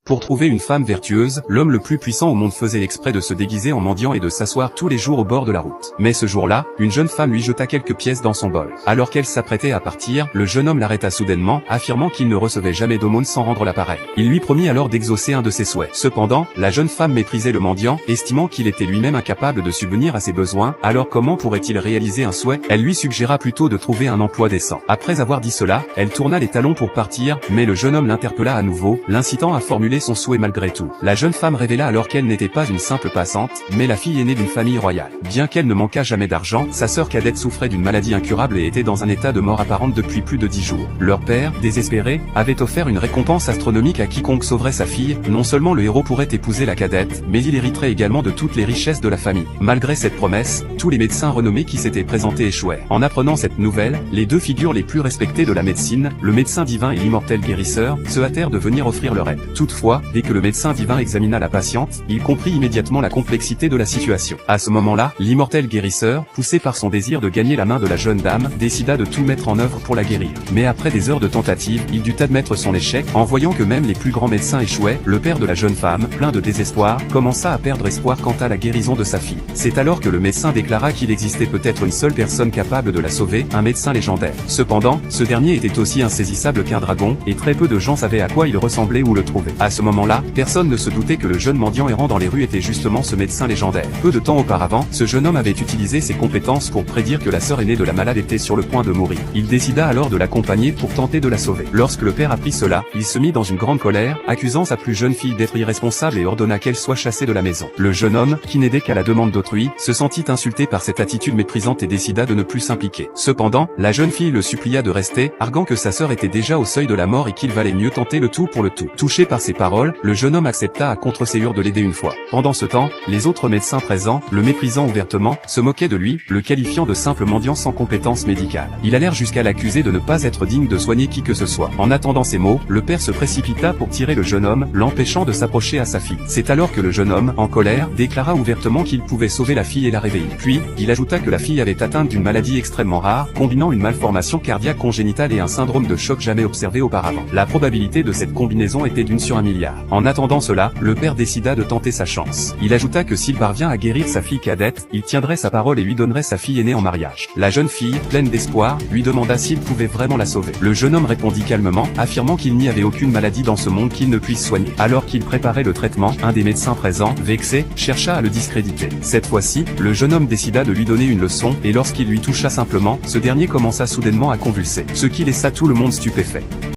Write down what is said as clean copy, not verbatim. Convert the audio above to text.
Pour trouver une femme vertueuse, l'homme le plus puissant au monde faisait exprès de se déguiser en mendiant et de s'asseoir tous les jours au bord de la route. Mais ce jour-là, une jeune femme lui jeta quelques pièces dans son bol. Alors qu'elle s'apprêtait à partir, le jeune homme l'arrêta soudainement, affirmant qu'il ne recevait jamais d'aumône sans rendre l'appareil. Il lui promit alors d'exaucer un de ses souhaits. Cependant, la jeune femme méprisait le mendiant, estimant qu'il était lui-même incapable de subvenir à ses besoins, alors comment pourrait-il réaliser un souhait? Elle lui suggéra plutôt de trouver un emploi décent. Après avoir dit cela, elle tourna les talons pour partir, mais le jeune homme l'interpella à nouveau, l'incitant à formuler son souhait malgré tout. La jeune femme révéla alors qu'elle n'était pas une simple passante, mais la fille aînée d'une famille royale. Bien qu'elle ne manquât jamais d'argent, sa sœur cadette souffrait d'une maladie incurable et était dans un état de mort apparente depuis plus de 10 jours. Leur père, désespéré, avait offert une récompense astronomique à quiconque sauverait sa fille. Non seulement le héros pourrait épouser la cadette, mais il hériterait également de toutes les richesses de la famille. Malgré cette promesse, tous les médecins renommés qui s'étaient présentés échouèrent. En apprenant cette nouvelle, les deux figures les plus respectées de la médecine, le médecin divin et l'immortel guérisseur, se hâtèrent de venir offrir leur aide. Toutefois, dès que le médecin divin examina la patiente, il comprit immédiatement la complexité de la situation. À ce moment-là, l'immortel guérisseur, poussé par son désir de gagner la main de la jeune dame, décida de tout mettre en œuvre pour la guérir. Mais après des heures de tentatives, il dut admettre son échec. En voyant que même les plus grands médecins échouaient, le père de la jeune femme, plein de désespoir, commença à perdre espoir quant à la guérison de sa fille. C'est alors que le médecin déclara qu'il existait peut-être une seule personne capable de la sauver, un médecin légendaire. Cependant, ce dernier était aussi insaisissable qu'un dragon, et très peu de gens savaient à quoi il ressemblait ou le trouver. À ce moment-là, personne ne se doutait que le jeune mendiant errant dans les rues était justement ce médecin légendaire. Peu de temps auparavant, ce jeune homme avait utilisé ses compétences pour prédire que la sœur aînée de la malade était sur le point de mourir. Il décida alors de l'accompagner pour tenter de la sauver. Lorsque le père apprit cela, il se mit dans une grande colère, accusant sa plus jeune fille d'être irresponsable et ordonna qu'elle soit chassée de la maison. Le jeune homme, qui n'aidait qu'à la demande d'autrui, se sentit insulté par cette attitude méprisante et décida de ne plus s'impliquer. Cependant, la jeune fille le supplia de rester, arguant que sa sœur était déjà au seuil de la mort et qu'il valait mieux tenter le tout pour le tout. Touché par ces paroles, le jeune homme accepta à contre-ségur de l'aider une fois. Pendant ce temps, les autres médecins présents, le méprisant ouvertement, se moquaient de lui, le qualifiant de simple mendiant sans compétences médicales. Ils allèrent jusqu'à l'accuser de ne pas être digne de soigner qui que ce soit. En attendant ces mots, le père se précipita pour tirer le jeune homme, l'empêchant de s'approcher à sa fille. C'est alors que le jeune homme, en colère, déclara ouvertement qu'il pouvait sauver la fille et la réveiller. Puis, il ajouta que la fille avait atteinte d'une maladie extrêmement rare, combinant une malformation cardiaque congénitale et un syndrome de choc jamais observé auparavant. La probabilité de cette combinaison était d'une sur 1 milliard. En attendant cela, le père décida de tenter sa chance. Il ajouta que s'il parvient à guérir sa fille cadette, il tiendrait sa parole et lui donnerait sa fille aînée en mariage. La jeune fille, pleine d'espoir, lui demanda s'il pouvait vraiment la sauver. Le jeune homme répondit calmement, affirmant qu'il n'y avait aucune maladie dans ce monde qu'il ne puisse soigner. Alors qu'il préparait le traitement, un des médecins présents, vexé, chercha à le discréditer. Cette fois-ci, le jeune homme décida de lui donner une leçon, et lorsqu'il lui toucha simplement, ce dernier commença soudainement à convulser, ce qui laissa tout le monde stupéfait.